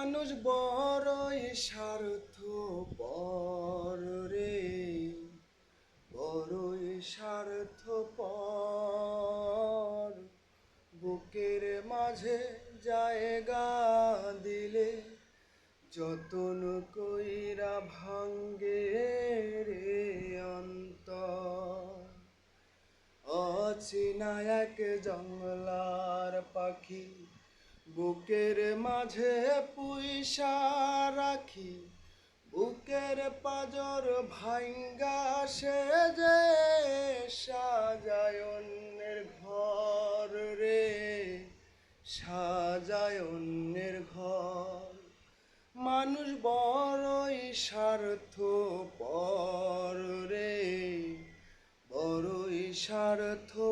মানুষ বড়ই স্বার্থপর রে, বড়ই স্বার্থপর। বুকের মাঝে জায়গা দিলে যতন কইরা ভাঙ্গে রে অন্তর। অচেনা এক জঙ্গলার পাখি বুকের মাঝে পুইসা রাখি, বুকের পাজর ভাঙ্গা সে যে সাজায় অন্যের ঘর রে, সাজায় অন্যের ঘর। মানুষ বড়ই স্বার্থপর রে, বড়ই স্বার্থপর।